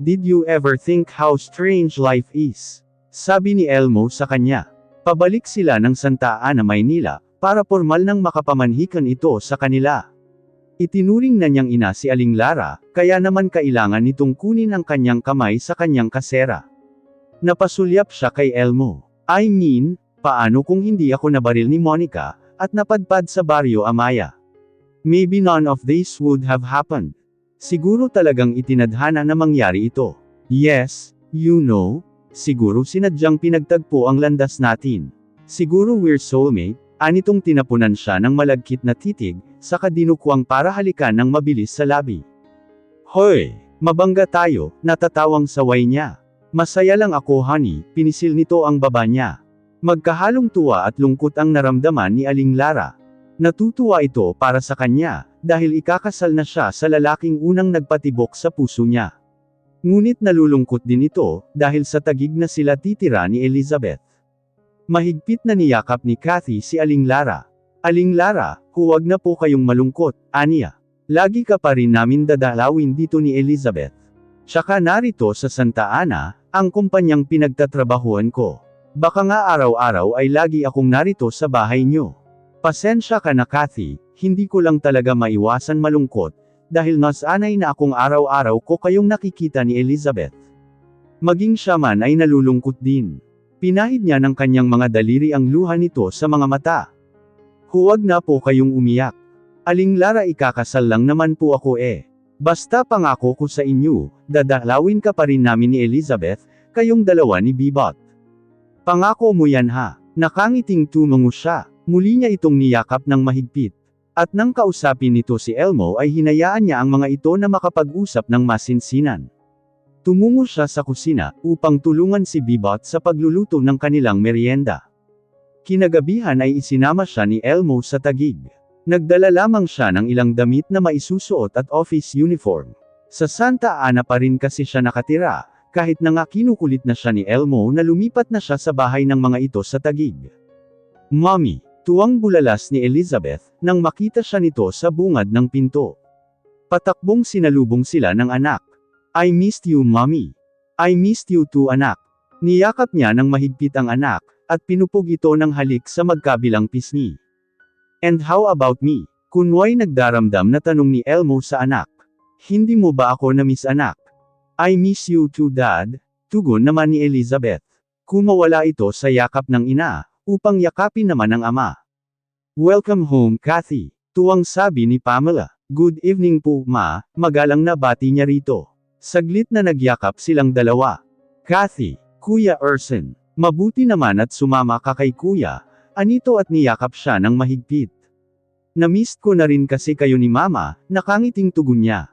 Did you ever think how strange life is? Sabi ni Elmo sa kanya. Pabalik sila ng Santa Ana, Maynila, para pormal nang makapamanhikan ito sa kanila. Itinuring na niyang ina si Aling Lara, kaya naman kailangan nitong kunin ang kanyang kamay sa kanyang kasera. Napasulyap siya kay Elmo. I mean, paano kung hindi ako nabaril ni Monica, at napadpad sa Barrio Amaya? Maybe none of this would have happened. Siguro talagang itinadhana na mangyari ito. Yes, you know, siguro sinadyang pinagtagpo ang landas natin. Siguro we're soulmate, anitong tinapunan siya ng malagkit na titig, saka dinukwang para halikan ng mabilis sa labi. Hoy, mabangga tayo, natatawang saway niya. Masaya lang ako honey, pinisil nito ang baba niya. Magkahalong tuwa at lungkot ang naramdaman ni Aling Lara. Natutuwa ito para sa kanya, dahil ikakasal na siya sa lalaking unang nagpatibok sa puso niya. Ngunit nalulungkot din ito, dahil sa tagig na sila titira ni Elizabeth. Mahigpit na niyakap ni Kathy si Aling Lara. Aling Lara, huwag na po kayong malungkot, aniya. Lagi ka pa rin namin dadalawin dito ni Elizabeth. Tsaka narito sa Santa Ana, ang kumpanyang pinagtatrabahuan ko. Baka nga araw-araw ay lagi akong narito sa bahay nyo. Pasensya ka na Kathy, hindi ko lang talaga maiwasan malungkot, dahil nasanay na akong araw-araw ko kayong nakikita ni Elizabeth. Maging siya man ay nalulungkot din. Pinahid niya ng kanyang mga daliri ang luha nito sa mga mata. Huwag na po kayong umiyak. Aling Lara, ikakasal lang naman po ako eh. Basta pangako ko sa inyo, dadalawin ka pa rin namin ni Elizabeth, kayong dalawa ni Bebot. Pangako mo yan ha. Nakangiting tumango siya. Muli niya itong niyakap ng mahigpit. At nang kausapin nito si Elmo ay hinayaan niya ang mga ito na makapag-usap ng masinsinan. Tumungo siya sa kusina, upang tulungan si Bebot sa pagluluto ng kanilang merienda. Kinagabihan ay isinama siya ni Elmo sa tagig. Nagdala lamang siya ng ilang damit na maisusuot at office uniform. Sa Santa Ana pa rin kasi siya nakatira, kahit na nga kinukulit na siya ni Elmo na lumipat na siya sa bahay ng mga ito sa tagig. Mommy! Tuwang bulalas ni Elizabeth, nang makita siya nito sa bungad ng pinto. Patakbong sinalubong sila ng anak. I missed you mommy. I missed you too anak. Niyakap niya ng mahigpit ang anak, at pinupog ito ng halik sa magkabilang pisngi. And how about me? Kunway nagdaramdam na tanong ni Elmo sa anak. Hindi mo ba ako na-miss anak? I miss you too dad, tugon naman ni Elizabeth. Kumawala ito sa yakap ng ina, upang yakapin naman ang ama. Welcome home Kathy, tuwang sabi ni Pamela. Good evening po ma, magalang na bati niya rito. Saglit na nagyakap silang dalawa. Kathy, Kuya Urson, mabuti naman at sumama ka kay kuya, anito at niyakap siya ng mahigpit. Namiss ko na rin kasi kayo ni mama, nakangiting tugon niya.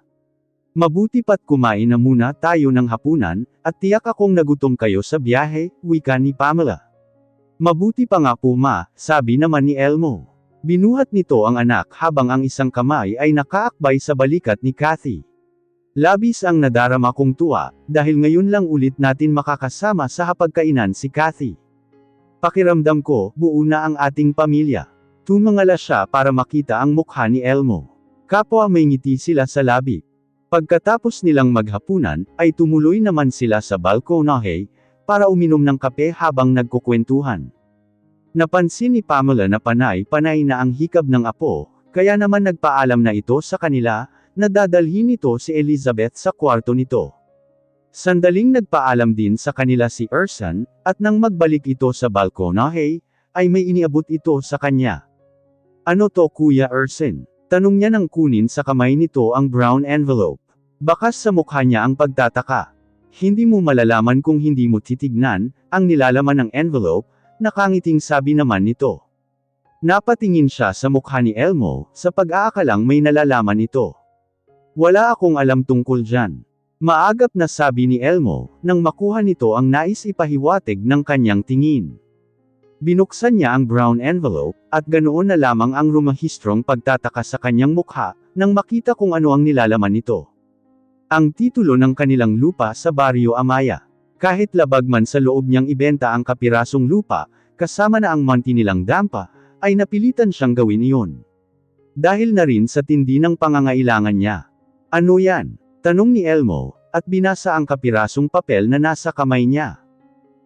Mabuti pa't kumain na muna tayo ng hapunan, at tiyak akong nagutom kayo sa biyahe, wika ni Pamela. Mabuti pa nga po ma, sabi naman ni Elmo. Binuhat nito ang anak habang ang isang kamay ay nakaakbay sa balikat ni Kathy. Labis ang nadarama kong tuwa, dahil ngayon lang ulit natin makakasama sa hapagkainan si Kathy. Pakiramdam ko, buo na ang ating pamilya. Tumangala siya para makita ang mukha ni Elmo. Kapwa may ngiti sila sa labi. Pagkatapos nilang maghapunan, ay tumuloy naman sila sa balkonahe, para uminom ng kape habang nagkukwentuhan. Napansin ni Pamela na panay-panay na ang hikab ng apo, kaya naman nagpaalam na ito sa kanila, na dadalhin nito si Elizabeth sa kwarto nito. Sandaling nagpaalam din sa kanila si Urson, at nang magbalik ito sa balkonahe, ay may iniabot ito sa kanya. Ano to Kuya Urson? Tanong niya nang kunin sa kamay nito ang brown envelope. Bakas sa mukha niya ang pagtataka. Hindi mo malalaman kung hindi mo titignan, ang nilalaman ng envelope, nakangiting sabi naman nito. Napatingin siya sa mukha ni Elmo, sa pag-aakalang may nalalaman ito. Wala akong alam tungkol dyan. Maagap na sabi ni Elmo, nang makuha nito ang nais ipahiwatig ng kanyang tingin. Binuksan niya ang brown envelope, at ganoon na lamang ang rumahistrong pagtataka sa kanyang mukha, nang makita kung ano ang nilalaman nito. Ang titulo ng kanilang lupa sa Barrio Amaya. Kahit labag man sa loob niyang ibenta ang kapirasong lupa, kasama na ang monte nilang dampa, ay napilitan siyang gawin iyon. Dahil na rin sa tindi ng pangangailangan niya. Ano yan? Tanong ni Elmo, at binasa ang kapirasong papel na nasa kamay niya.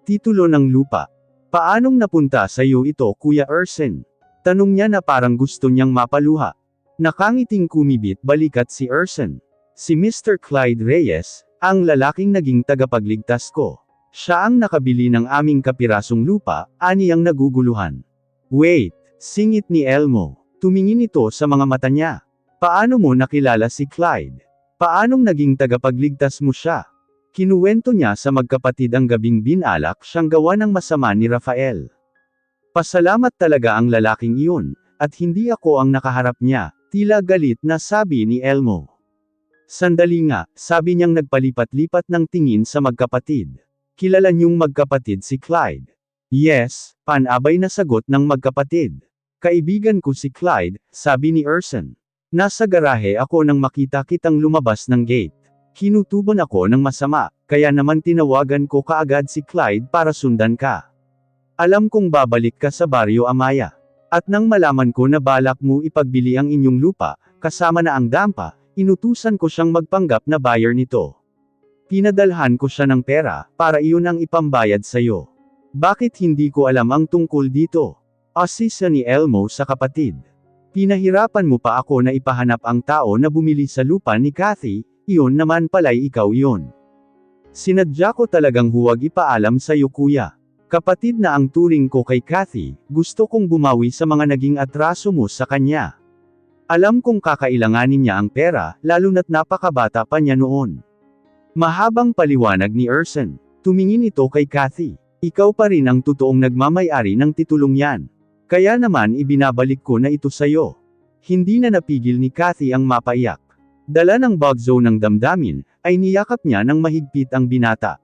Titulo ng lupa. Paanong napunta sa iyo ito, Kuya Urson? Tanong niya na parang gusto niyang mapaluha. Nakangiting kumibit balikat si Urson. Si Mr. Clyde Reyes, ang lalaking naging tagapagligtas ko. Siya ang nakabili ng aming kapirasong lupa, aniyang naguguluhan. Wait, singit ni Elmo. Tumingin ito sa mga mata niya. Paano mo nakilala si Clyde? Paanong naging tagapagligtas mo siya? Kinuwento niya sa magkapatid ang gabing binalak siyang gawa ng masama ni Rafael. Pasalamat talaga ang lalaking iyon, at hindi ako ang nakaharap niya, tila galit na sabi ni Elmo. Sandali nga, sabi niyang nagpalipat-lipat ng tingin sa magkapatid. Kilala niyong magkapatid si Clyde? Yes, panabay na sagot ng magkapatid. Kaibigan ko si Clyde, sabi ni Urson. Nasa garahe ako nang makita kitang lumabas ng gate. Kinutuban ako ng masama, kaya naman tinawagan ko kaagad si Clyde para sundan ka. Alam kong babalik ka sa Barrio Amaya. At nang malaman ko na balak mo ipagbili ang inyong lupa, kasama na ang dampa, inutusan ko siyang magpanggap na buyer nito. Pinadalhan ko siya ng pera, para iyon ang ipambayad sa'yo. Bakit hindi ko alam ang tungkol dito? Asisa ni Elmo sa kapatid. Pinahirapan mo pa ako na ipahanap ang tao na bumili sa lupa ni Kathy, iyon naman pala'y ikaw iyon. Sinadya ko talagang huwag ipaalam sa'yo kuya. Kapatid na ang turing ko kay Kathy, gusto kong bumawi sa mga naging atraso mo sa kanya. Alam kong kakailanganin niya ang pera, lalo na't napakabata pa niya noon. Mahabang paliwanag ni Urson. Tumingin ito kay Kathy. Ikaw pa rin ang totoong nagmamay-ari ng titulong yan. Kaya naman ibinabalik ko na ito sa'yo. Hindi na napigil ni Kathy ang mapaiyak. Dala ng bagzo ng damdamin, ay niyakap niya ng mahigpit ang binata.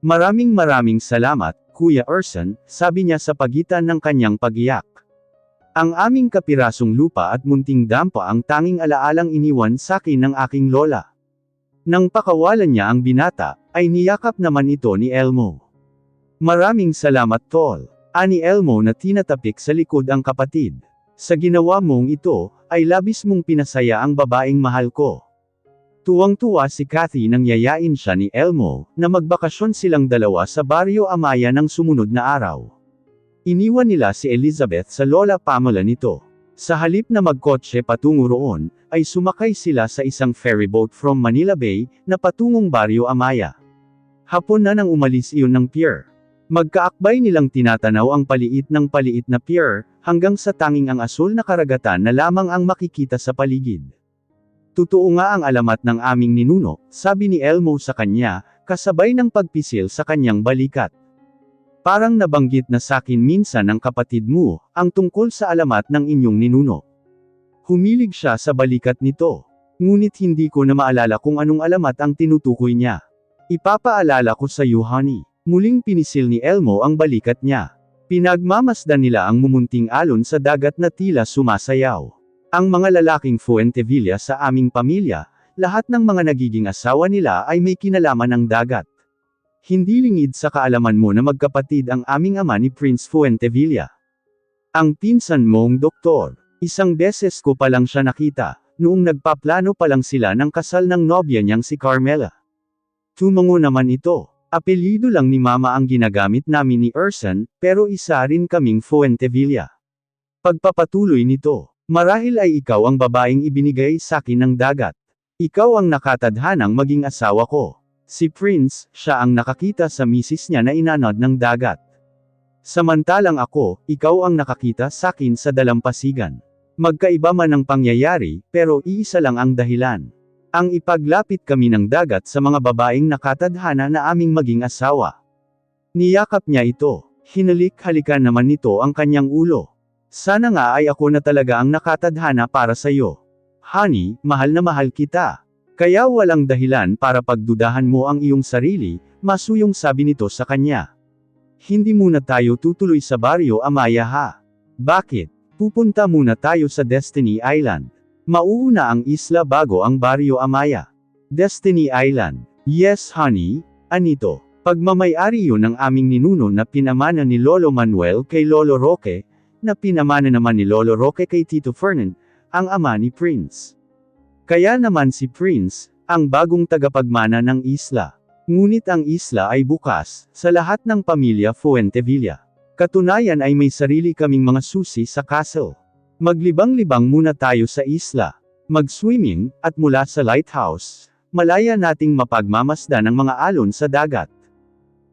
Maraming salamat, Kuya Urson, sabi niya sa pagitan ng kanyang pagiyak. Ang aming kapirasong lupa at munting dampa ang tanging alaalang iniwan sakin ng aking lola. Nang pakawalan niya ang binata, ay niyakap naman ito ni Elmo. Maraming salamat tol. Ani Elmo na tinatapik sa likod ang kapatid. Sa ginawa mong ito, ay labis mong pinasaya ang babaeng mahal ko. Tuwang-tuwa si Kathy nang yayain siya ni Elmo, na magbakasyon silang dalawa sa Barrio Amaya ng sumunod na araw. Iniwan nila si Elizabeth sa lola Pamela nito. Sa halip na magkotse patungo roon, ay sumakay sila sa isang ferryboat from Manila Bay, na patungong Barrio Amaya. Hapon na nang umalis iyon ng pier. Magkaakbay nilang tinatanaw ang paliit na pier, hanggang sa tanging ang asul na karagatan na lamang ang makikita sa paligid. Totoo nga ang alamat ng aming ninuno, sabi ni Elmo sa kanya, kasabay ng pagpisil sa kanyang balikat. Parang nabanggit na sakin minsan ng kapatid mo, ang tungkol sa alamat ng inyong ninuno. Humilig siya sa balikat nito. Ngunit hindi ko na maalala kung anong alamat ang tinutukoy niya. Ipapaalala ko sa iyo honey. Muling pinisil ni Elmo ang balikat niya. Pinagmamasdan nila ang mumunting alon sa dagat na tila sumasayaw. Ang mga lalaking Fuentevilla sa aming pamilya, lahat ng mga nagiging asawa nila ay may kinalaman ng dagat. Hindi lingid sa kaalaman mo na magkapatid ang aming ama ni Prince Fuentevilla. Ang pinsan mong doktor. Isang beses ko pa lang siya nakita, noong nagpaplano pa lang sila ng kasal ng nobya niyang si Carmela. Tumango naman ito. Apelyido lang ni Mama ang ginagamit namin ni Urson, pero isa rin kaming Fuentevilla. Pagpapatuloy nito, marahil ay ikaw ang babaeng ibinigay sakin ng dagat. Ikaw ang nakatadhanang maging asawa ko. Si Prince, siya ang nakakita sa misis niya na inanod ng dagat. Samantalang ako, ikaw ang nakakita sakin sa dalampasigan. Magkaiba man ang pangyayari, pero iisa lang ang dahilan. Ang ipaglapit kami ng dagat sa mga babaeng nakatadhana na aming maging asawa. Niyakap niya ito. Hinalik-halikan naman nito ang kanyang ulo. Sana nga ay ako na talaga ang nakatadhana para sa iyo. Honey, mahal na mahal kita. Kaya walang dahilan para pagdudahan mo ang iyong sarili, masuyong sabi nito sa kanya. Hindi muna tayo tutuloy sa Barrio Amaya ha. Bakit? Pupunta muna tayo sa Destiny Island. Mauuna ang isla bago ang Barrio Amaya. Destiny Island. Yes honey, anito. Pagmamay-ari yun ng aming ninuno na pinamana ni Lolo Manuel kay Lolo Roque, na pinamana naman ni Lolo Roque kay Tito Fernand, ang ama ni Prince. Kaya naman si Prince, ang bagong tagapagmana ng isla. Ngunit ang isla ay bukas, sa lahat ng pamilya Fuentevilla. Katunayan ay may sarili kaming mga susi sa castle. Maglibang-libang muna tayo sa isla. Mag-swimming, at mula sa lighthouse, malaya nating mapagmamasdan ang mga alon sa dagat.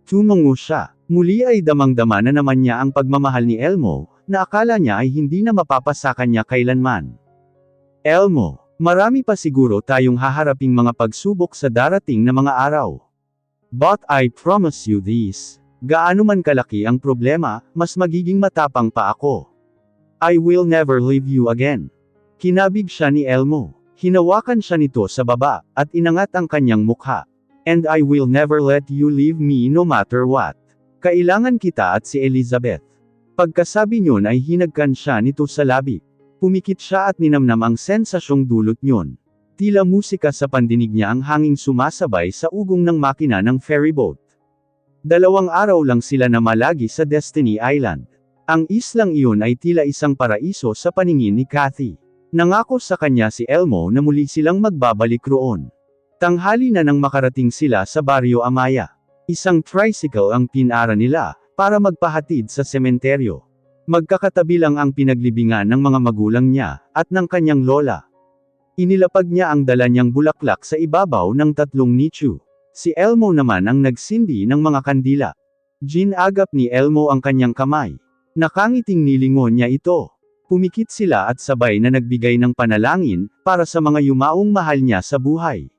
Tumungo siya. Muli ay damang-dama na naman niya ang pagmamahal ni Elmo, na akala niya ay hindi na mapapasakan niya kailanman. Elmo, marami pa siguro tayong haharaping mga pagsubok sa darating na mga araw. But I promise you this, gaano man kalaki ang problema, mas magiging matapang pa ako. I will never leave you again. Kinabig siya ni Elmo. Hinawakan siya nito sa baba, at inangat ang kanyang mukha. And I will never let you leave me no matter what. Kailangan kita at si Elizabeth. Pagkasabi niyon ay hinagkan siya nito sa labi. Pumikit siya at ninamnam ang sensasyong dulot niyon. Tila musika sa pandinig niya ang hanging sumasabay sa ugong ng makina ng ferryboat. 2 araw lang sila na malagi sa Destiny Island. Ang islang iyon ay tila isang paraiso sa paningin ni Kathy. Nangako sa kanya si Elmo na muli silang magbabalik roon. Tanghali na nang makarating sila sa Barrio Amaya. Isang tricycle ang pinara nila, para magpahatid sa sementeryo. Magkakatabi lang ang pinaglibingan ng mga magulang niya, at ng kanyang lola. Inilapag niya ang dala niyang bulaklak sa ibabaw ng 3 nicho. Si Elmo naman ang nagsindi ng mga kandila. Ginagap ni Elmo ang kanyang kamay. Nakangiting nilingon niya ito. Pumikit sila at sabay na nagbigay ng panalangin, para sa mga yumaong mahal niya sa buhay.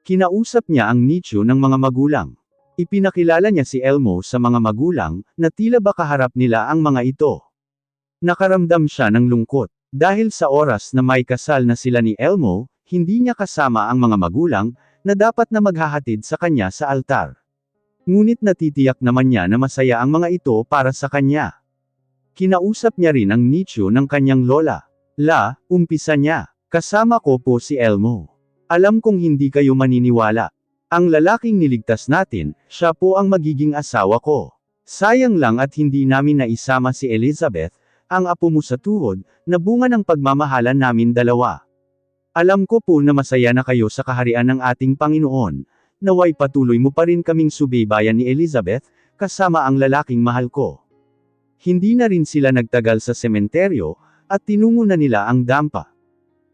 Kinausap niya ang nicho ng mga magulang. Ipinakilala niya si Elmo sa mga magulang, na tila ba kaharap nila ang mga ito. Nakaramdam siya ng lungkot. Dahil sa oras na may kasal na sila ni Elmo, hindi niya kasama ang mga magulang, na dapat na maghahatid sa kanya sa altar. Ngunit natitiyak naman niya na masaya ang mga ito para sa kanya. Kinausap niya rin ang nicho ng kanyang lola. Umpisa niya. Kasama ko po si Elmo. Alam kong hindi kayo maniniwala. Ang lalaking niligtas natin, siya po ang magiging asawa ko. Sayang lang at hindi namin naisama si Elizabeth, ang apo mo sa tuhod, na bunga ng pagmamahalan namin dalawa. Alam ko po na masaya na kayo sa kaharian ng ating Panginoon, naway patuloy mo pa rin kaming subaybayan ni Elizabeth, kasama ang lalaking mahal ko. Hindi na rin sila nagtagal sa sementeryo, at tinungo na nila ang dampa.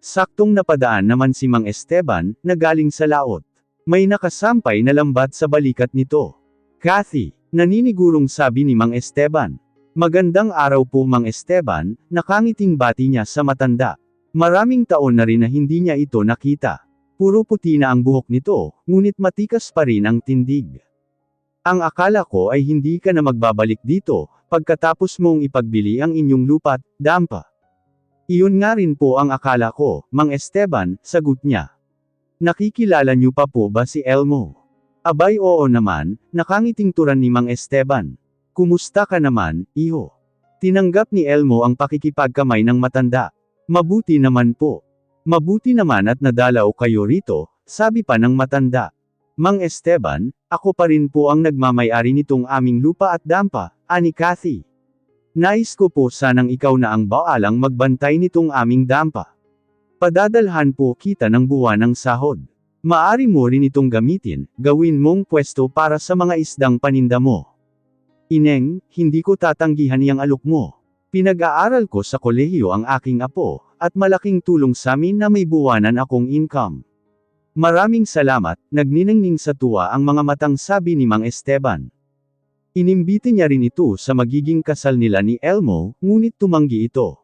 Saktong napadaan naman si Mang Esteban, na galing sa laot. May nakasampay na lambat sa balikat nito. Kathy, naninigurong sabi ni Mang Esteban. Magandang araw po Mang Esteban, nakangiting bati niya sa matanda. Maraming taon na rin na hindi niya ito nakita. Puro puti na ang buhok nito, ngunit matikas pa rin ang tindig. Ang akala ko ay hindi ka na magbabalik dito, pagkatapos mong ipagbili ang inyong lupa't dampa. Iyon nga rin po ang akala ko, Mang Esteban, sagot niya. Nakikilala niyo pa po ba si Elmo? Abay oo naman, nakangiting turan ni Mang Esteban. Kumusta ka naman, iho? Tinanggap ni Elmo ang pakikipagkamay ng matanda. Mabuti naman po. Mabuti naman at nadalaw kayo rito, sabi pa ng matanda. Mang Esteban, ako pa rin po ang nagmamay-ari nitong aming lupa at dampa, ani Kathy. Nais ko po sanang ikaw na ang baalang magbantay nitong aming dampa. Padadalhan po kita ng buwan ng sahod. Maari mo rin itong gamitin, gawin mong pwesto para sa mga isdang paninda mo. Ineng, hindi ko tatanggihan iyang alok mo. Pinag-aaral ko sa kolehiyo ang aking apo, at malaking tulong sa amin na may buwanan akong income. Maraming salamat, nagniningning sa tuwa ang mga matang sabi ni Mang Esteban. Inimbite niya rin ito sa magiging kasal nila ni Elmo, ngunit tumanggi ito.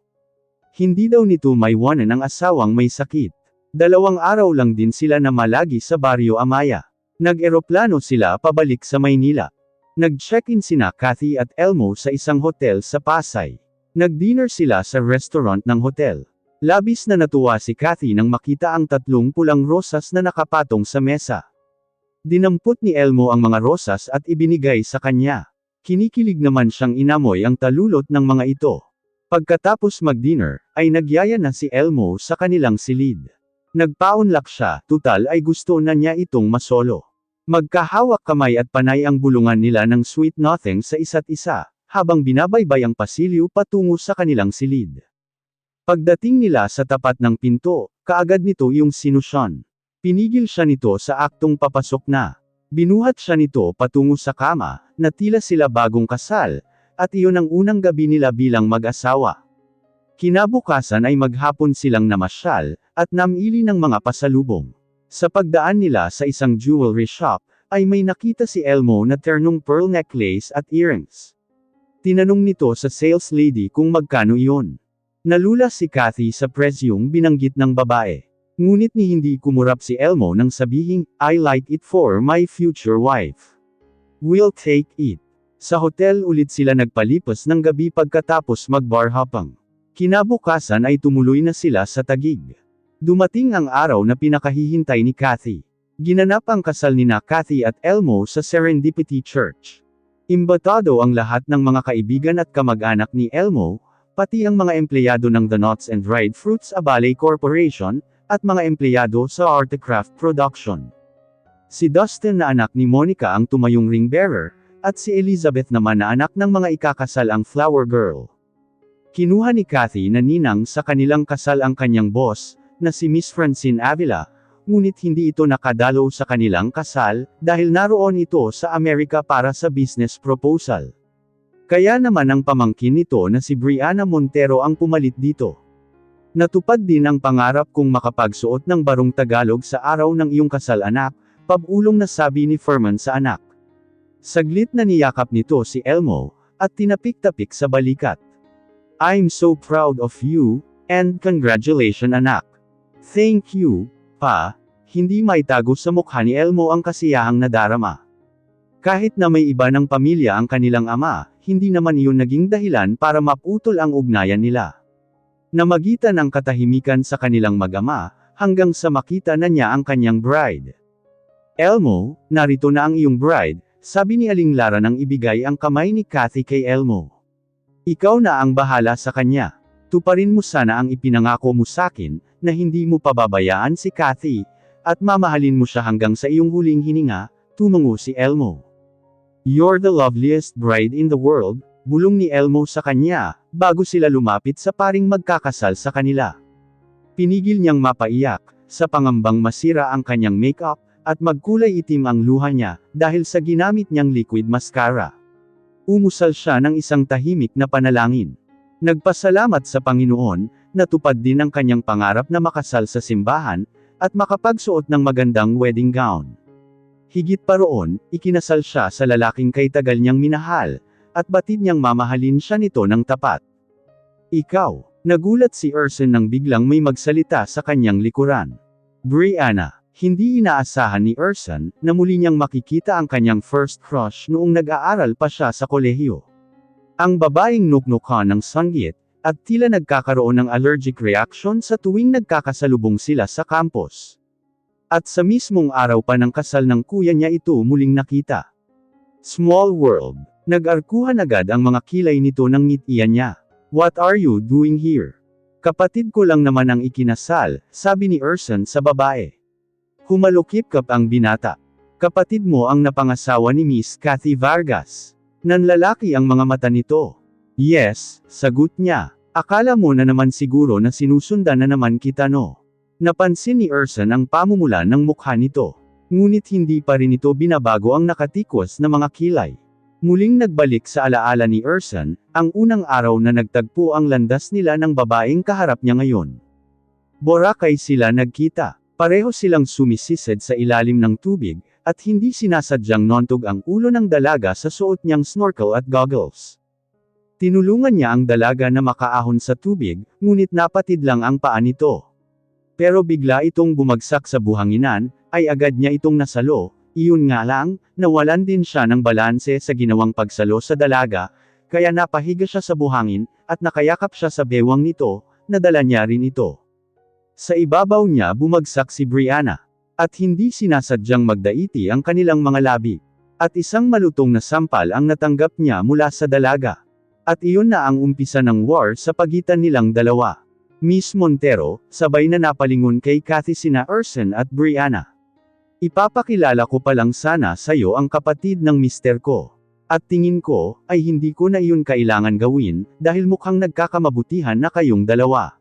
Hindi daw nito maiwanan ang asawang may sakit. 2 araw lang din sila na malagi sa Barrio Amaya. Nag-eroplano sila pabalik sa Maynila. Nag-check-in sina Kathy at Elmo sa isang hotel sa Pasay. Nag-dinner sila sa restaurant ng hotel. Labis na natuwa si Kathy nang makita ang 3 pulang rosas na nakapatong sa mesa. Dinampot ni Elmo ang mga rosas at ibinigay sa kanya. Kinikilig naman siyang inamoy ang talulot ng mga ito. Pagkatapos mag-dinner, ay nagyaya na si Elmo sa kanilang silid. Nagpaunlak siya, tutal ay gusto na niya itong masolo. Magkahawak kamay at panay ang bulungan nila ng sweet nothing sa isa't isa, habang binabaybay ang pasilyo patungo sa kanilang silid. Pagdating nila sa tapat ng pinto, kaagad nito yung sinusyon. Pinigil siya nito sa aktong papasok na. Binuhat siya nito patungo sa kama, na tila sila bagong kasal, at iyon ang unang gabi nila bilang mag-asawa. Kinabukasan ay maghapon silang namasyal, at namili ng mga pasalubong. Sa pagdaan nila sa isang jewelry shop, ay may nakita si Elmo na ternong pearl necklace at earrings. Tinanong nito sa sales lady kung magkano iyon. Nalula si Kathy sa presyong binanggit ng babae. Ngunit ni hindi kumurap si Elmo nang sabihing, "I like it for my future wife. We'll take it." Sa hotel ulit sila nagpalipas ng gabi pagkatapos mag-bar hopping. Kinabukasan ay tumuloy na sila sa Taguig. Dumating ang araw na pinakahihintay ni Kathy. Ginanap ang kasal nina Kathy at Elmo sa Serendipity Church. Imbitado ang lahat ng mga kaibigan at kamag-anak ni Elmo, pati ang mga empleyado ng The Nuts and Dried Fruits Abale Corporation, at mga empleyado sa Artecraft Production. Si Dustin na anak ni Monica ang tumayong ring bearer, at si Elizabeth naman na anak ng mga ikakasal ang Flower Girl. Kinuha ni Kathy na ninang sa kanilang kasal ang kanyang boss, na si Miss Francine Avila, ngunit hindi ito nakadalaw sa kanilang kasal, dahil naroon ito sa Amerika para sa business proposal. Kaya naman ang pamangkin nito na si Brianna Montero ang pumalit dito. Natupad din ang pangarap kong makapagsuot ng barong Tagalog sa araw ng iyong kasal anak, pabulong na sabi ni Furman sa anak. Saglit na niyakap nito si Elmo, at tinapik-tapik sa balikat. "I'm so proud of you, and congratulations anak." "Thank you, Pa." Hindi maitago sa mukha ni Elmo ang kasiyahang nadarama. Kahit na may iba ng pamilya ang kanilang ama, hindi naman iyon naging dahilan para maputol ang ugnayan nila. Namagitan ang katahimikan sa kanilang mag-ama, hanggang sa makita na niya ang kanyang bride. "Elmo, narito na ang iyong bride," sabi ni Aling Lara nang ibigay ang kamay ni Kathy kay Elmo. "Ikaw na ang bahala sa kanya. Tuparin mo sana ang ipinangako mo sakin, na hindi mo pababayaan si Kathy, at mamahalin mo siya hanggang sa iyong huling hininga," tumango si Elmo. "You're the loveliest bride in the world," bulong ni Elmo sa kanya, bago sila lumapit sa paring magkakasal sa kanila. Pinigil niyang mapaiyak, sa pangambang masira ang kanyang makeup, at magkulay itim ang luha niya, dahil sa ginamit niyang liquid mascara. Umusal siya ng isang tahimik na panalangin. Nagpasalamat sa Panginoon, natupad din ang kanyang pangarap na makasal sa simbahan, at makapagsuot ng magandang wedding gown. Higit pa roon, ikinasal siya sa lalaking kay tagal niyang minahal, at batid niyang mamahalin siya nito ng tapat. "Ikaw," nagulat si Urson nang biglang may magsalita sa kanyang likuran. Brianna. Hindi inaasahan ni Urson, na muli niyang makikita ang kanyang first crush noong nag-aaral pa siya sa kolehiyo. Ang babaeng nuknukan ng sanggit, at tila nagkakaroon ng allergic reaction sa tuwing nagkakasalubong sila sa campus. At sa mismong araw pa ng kasal ng kuya niya ito muling nakita. Small world. Nag-arkuhan agad ang mga kilay nito ng ngitian niya. "What are you doing here?" "Kapatid ko lang naman ang ikinasal," sabi ni Urson sa babae. Humalukip-kap ang binata. "Kapatid mo ang napangasawa ni Miss Kathy Vargas." Nanlalaki ang mga mata nito. "Yes," sagot niya. "Akala mo na naman siguro na sinusundan na naman kita no?" Napansin ni Urson ang pamumula ng mukha nito. Ngunit hindi pa rin ito binabago ang nakatikos na mga kilay. Muling nagbalik sa alaala ni Urson, ang unang araw na nagtagpo ang landas nila ng babaeng kaharap niya ngayon. Boracay sila nagkita. Pareho silang sumisisid sa ilalim ng tubig, at hindi sinasadyang nontog ang ulo ng dalaga sa suot niyang snorkel at goggles. Tinulungan niya ang dalaga na makaahon sa tubig, ngunit napatid lang ang paa nito. Pero bigla itong bumagsak sa buhanginan, ay agad niya itong nasalo, iyon nga lang, nawalan din siya ng balanse sa ginawang pagsalo sa dalaga, kaya napahiga siya sa buhangin, at nakayakap siya sa bewang nito, nadala niya rin ito. Sa ibabaw niya bumagsak si Brianna. At hindi sinasadyang magdaiti ang kanilang mga labi. At isang malutong na sampal ang natanggap niya mula sa dalaga. At iyon na ang umpisa ng war sa pagitan nilang dalawa. Miss Montero, sabay na napalingon kay Kathy sina Urson at Brianna. "Ipapakilala ko pa lang sana sa'yo ang kapatid ng mister ko. At tingin ko, ay hindi ko na iyon kailangan gawin, dahil mukhang nagkakamabutihan na kayong dalawa."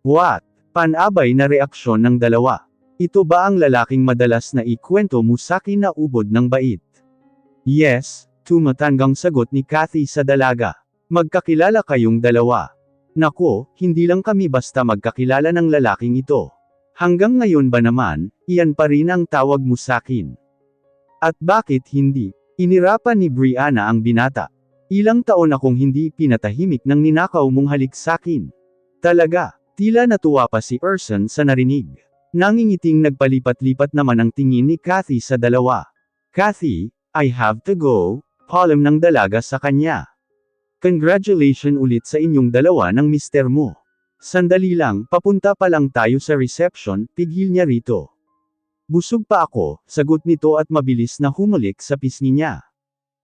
"What?" Panabay na reaksyon ng dalawa. Ito ba ang lalaking madalas na ikwento mo sa'kin na ubod ng bait? Yes, tumatanggang sagot ni Kathy sa dalaga. Magkakilala kayong dalawa. Nako, hindi lang kami basta magkakilala ng lalaking ito. Hanggang ngayon ba naman, iyan pa rin ang tawag mo sa'kin? At bakit hindi? Inirapan ni Brianna ang binata. Ilang taon akong hindi pinatahimik nang ninakaw mong halik sa'kin. Talaga, tila natuwa pa si Urson sa narinig. Nangingiting nagpalipat-lipat naman ang tingin ni Kathy sa dalawa. Kathy, I have to go, paalam ng dalaga sa kanya. Congratulations ulit sa inyong dalawa ng mister mo. Sandali lang, papunta pa lang tayo sa reception, pigil niya rito. Busog pa ako, sagot nito at mabilis na humalik sa pisngi niya.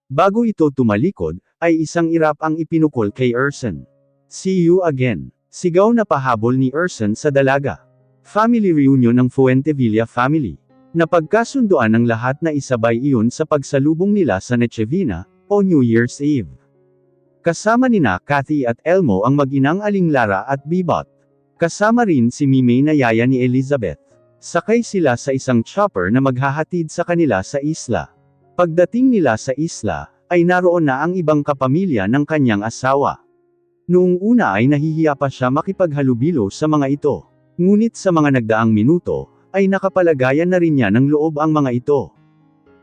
Bago ito tumalikod, ay isang irap ang ipinukol kay Urson. See you again. Sigaw na pahabol ni Urson sa dalaga. Family reunion ng Fuentevilla family. Napagkasunduan ng lahat na isabay iyon sa pagsalubong nila sa Noche Vieja, o New Year's Eve. Kasama nina Kathy at Elmo ang mag-inang Aling Lara at Bebot. Kasama rin si Mimay na yaya ni Elizabeth. Sakay sila sa isang chopper na maghahatid sa kanila sa isla. Pagdating nila sa isla, ay naroon na ang ibang kapamilya ng kanyang asawa. Noong una ay nahihiya pa siya makipaghalubilo sa mga ito. Ngunit sa mga nagdaang minuto, ay nakapalagayan na rin niya ng loob ang mga ito.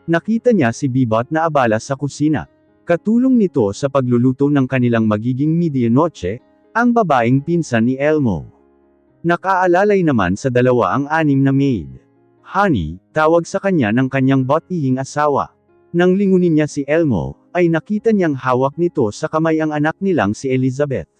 Nakita niya si Bebot na abala sa kusina. Katulong nito sa pagluluto ng kanilang magiging medianoche, ang babaeng pinsan ni Elmo. Nakaalalay naman sa dalawa ang anim na maid. Honey, tawag sa kanya ng kanyang bot-ihing asawa. Nang lingunin niya si Elmo, ay nakita niyang hawak nito sa kamay ang anak nilang si Elizabeth.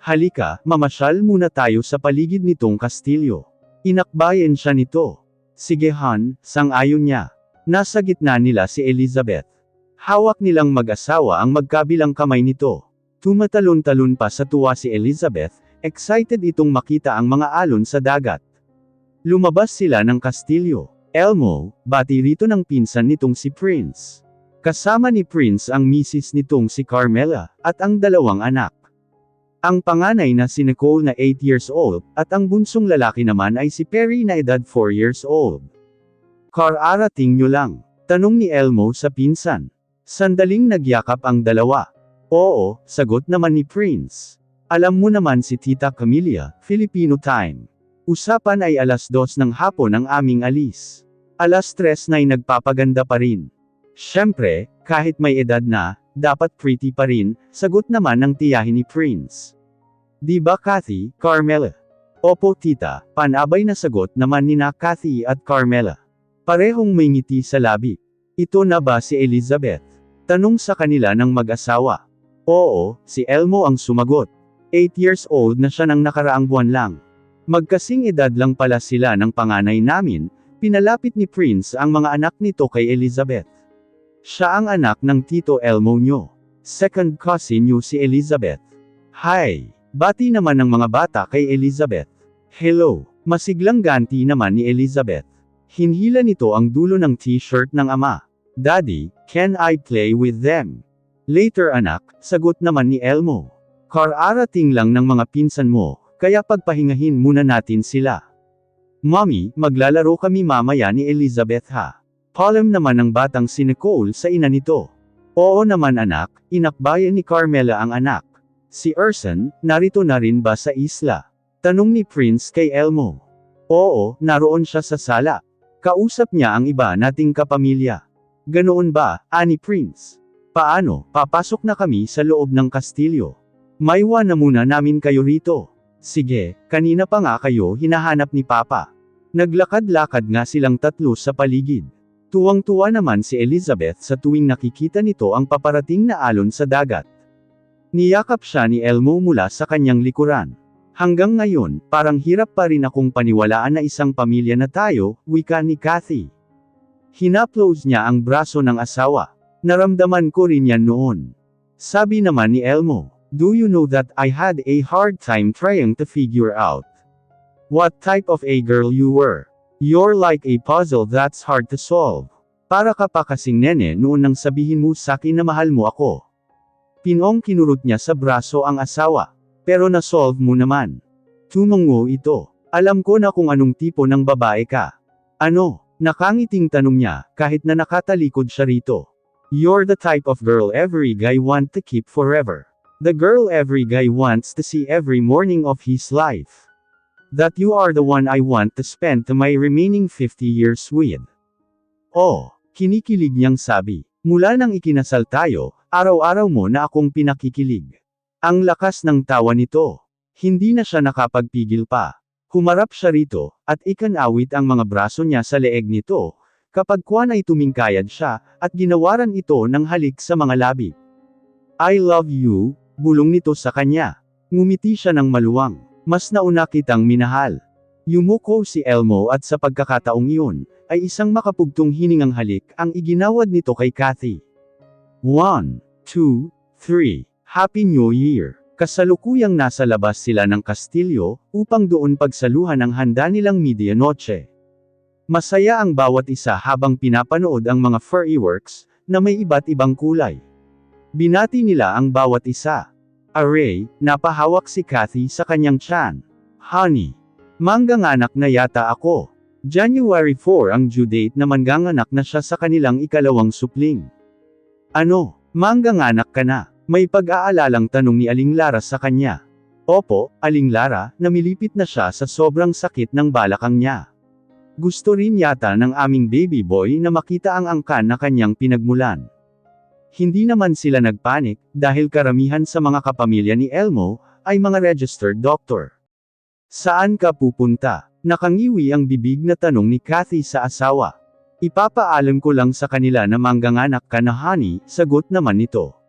Halika, mamasyal muna tayo sa paligid nitong kastilyo. Inakbayan siya nito. Sige Han, sang-ayon niya. Nasa gitna nila si Elizabeth. Hawak nilang mag-asawa ang magkabilang kamay nito. Tumatalon-talon pa sa tuwa si Elizabeth, excited itong makita ang mga alon sa dagat. Lumabas sila ng kastilyo. Elmo, bati rito ng pinsan nitong si Prince. Kasama ni Prince ang misis nitong si Carmela, at ang dalawang anak. Ang panganay na si Nicole na 8 years old, at ang bunsong lalaki naman ay si Perry na edad 4 years old. Kararating nyo lang, tanong ni Elmo sa pinsan. Sandaling nagyakap ang dalawa. Oo, sagot naman ni Prince. Alam mo naman si Tita Camilla, Filipino time. Usapan ay 2:00 ng hapon ang aming alis. 3:00 na'y nagpapaganda pa rin. Siyempre, kahit may edad na, dapat pretty pa rin, sagot naman ng tiyahin ni Prince. Di ba Kathy, Carmela? Opo tita, panabay na sagot naman nina Kathy at Carmela. Parehong may ngiti sa labi. Ito na ba si Elizabeth? Tanong sa kanila ng mag-asawa. Oo, si Elmo ang sumagot. 8 years old na siya ng nakaraang buwan lang. Magkasing edad lang pala sila ng panganay namin, pinalapit ni Prince ang mga anak nito kay Elizabeth. Siya ang anak ng Tito Elmo nyo. Second cousin nyo si Elizabeth. Hi! Bati naman ng mga bata kay Elizabeth. Hello! Masiglang ganti naman ni Elizabeth. Hinhila nito ang dulo ng t-shirt ng ama. Daddy, can I play with them? Later anak, sagot naman ni Elmo. Kararating lang ng mga pinsan mo, kaya pagpahingahin muna natin sila. Mommy, maglalaro kami mamaya ni Elizabeth ha. Paalam naman ng batang si Nicole sa ina nito. Oo naman anak, inakbayan ni Carmela ang anak. Si Urson, narito na rin ba sa isla? Tanong ni Prince kay Elmo. Oo, naroon siya sa sala. Kausap niya ang iba nating kapamilya. Ganoon ba, ani Prince? Paano, papasok na kami sa loob ng kastilyo. Maiwa na muna namin kayo rito. Sige, kanina pa nga kayo hinahanap ni Papa. Naglakad-lakad nga silang tatlo sa paligid. Tuwang-tuwa naman si Elizabeth sa tuwing nakikita nito ang paparating na alon sa dagat. Niyakap siya ni Elmo mula sa kanyang likuran. Hanggang ngayon, parang hirap pa rin akong paniwalaan na isang pamilya na tayo, wika ni Kathy. Hinaplos niya ang braso ng asawa. Naramdaman ko rin yan noon. Sabi naman ni Elmo, do you know that I had a hard time trying to figure out what type of a girl you were? You're like a puzzle that's hard to solve. Para ka pa kasing nene noon nang sabihin mo sakin na mahal mo ako. Pinong kinurot niya sa braso ang asawa. Pero na-solve mo naman. Tumango ito. Alam ko na kung anong tipo ng babae ka. Ano? Nakangiting tanong niya, kahit na nakatalikod siya rito. You're the type of girl every guy want to keep forever. The girl every guy wants to see every morning of his life. That you are the one I want to spend my remaining 50 years with. Oh, kinikilig niyang sabi. Mula nang ikinasal tayo, araw-araw mo na akong pinakikilig. Ang lakas ng tawa nito. Hindi na siya nakapagpigil pa. Humarap siya rito, at ikanawit ang mga braso niya sa leeg nito, kapag kuwan ay tumingkayad siya, at ginawaran ito ng halik sa mga labi. I love you, bulong nito sa kanya. Ngumiti siya ng maluwang. Mas nauna kitang minahal. Yumuko si Elmo at sa pagkakataong iyon, ay isang makapugtong hiningang halik ang iginawad nito kay Kathy. 1, 2, 3, Happy New Year! Kasalukuyang nasa labas sila ng kastilyo, upang doon pagsaluhan ang handa nilang medianoche. Masaya ang bawat isa habang pinapanood ang mga fireworks, na may iba't ibang kulay. Binati nila ang bawat isa. Aray, napahawak si Kathy sa kanyang tiyan. Honey, mangganganak na yata ako. January 4 ang due date na mangganganak na siya sa kanilang ikalawang supling. Ano, mangganganak ka na? May pag-aalalang tanong ni Aling Lara sa kanya. Opo, Aling Lara, namilipit na siya sa sobrang sakit ng balakang niya. Gusto rin yata ng aming baby boy na makita ang angkan na kanyang pinagmulan. Hindi naman sila nagpanik, dahil karamihan sa mga kapamilya ni Elmo, ay mga registered doctor. Saan ka pupunta? Nakangiwi ang bibig na tanong ni Kathy sa asawa. Ipapaalam ko lang sa kanila na mangganganak ka na honey, sagot naman nito.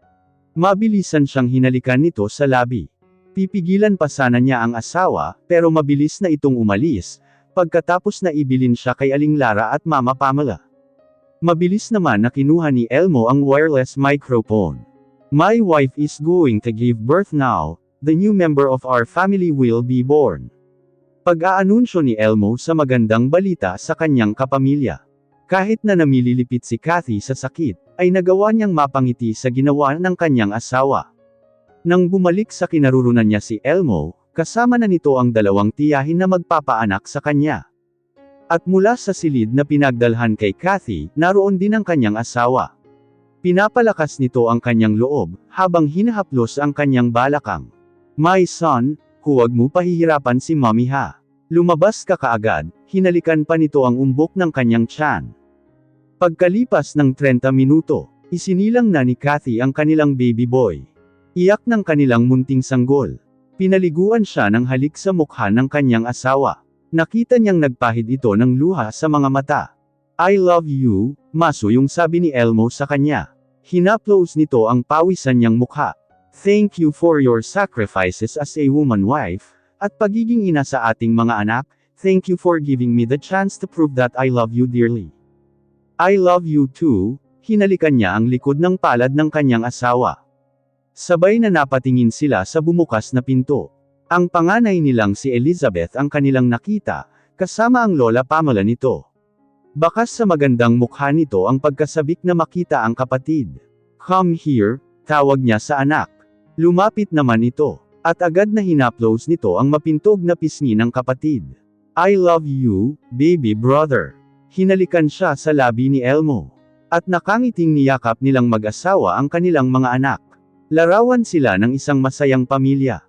Mabilisan siyang hinalikan nito sa labi. Pipigilan pa sana niya ang asawa, pero mabilis na itong umalis, pagkatapos na ibilin siya kay Aling Lara at Mama Pamela. Mabilis naman na kinuha ni Elmo ang wireless microphone. My wife is going to give birth now, the new member of our family will be born. Pag-aanunsyo ni Elmo sa magandang balita sa kanyang kapamilya. Kahit na namililipit si Kathy sa sakit, ay nagawa niyang mapangiti sa ginawa ng kanyang asawa. Nang bumalik sa kinarurunan niya si Elmo, kasama na nito ang dalawang tiyahin na magpapaanak sa kanya. At mula sa silid na pinagdalhan kay Kathy, naroon din ang kanyang asawa. Pinapalakas nito ang kanyang loob, habang hinahaplos ang kanyang balakang. My son, huwag mo pahihirapan si mommy ha. Lumabas ka kaagad, hinalikan pa nito ang umbok ng kanyang tiyan. Pagkalipas ng 30 minuto, isinilang na ni Kathy ang kanilang baby boy. Iyak ng kanilang munting sanggol. Pinaliguan siya ng halik sa mukha ng kanyang asawa. Nakita niyang nagpahid ito ng luha sa mga mata. I love you, Maso, yung sabi ni Elmo sa kanya. Hinaplos nito ang pawisan niyang mukha. Thank you for your sacrifices as a woman wife, at pagiging ina sa ating mga anak. Thank you for giving me the chance to prove that I love you dearly. I love you too, hinalikan niya ang likod ng palad ng kanyang asawa. Sabay na napatingin sila sa bumukas na pinto. Ang panganay nilang si Elizabeth ang kanilang nakita, kasama ang Lola Pamela nito. Bakas sa magandang mukha nito ang pagkasabik na makita ang kapatid. Come here, tawag niya sa anak. Lumapit naman ito, at agad na hinaplos nito ang mapintog na pisngi ng kapatid. I love you, baby brother. Hinalikan siya sa labi ni Elmo. At nakangiting niyakap nilang mag-asawa ang kanilang mga anak. Larawan sila ng isang masayang pamilya.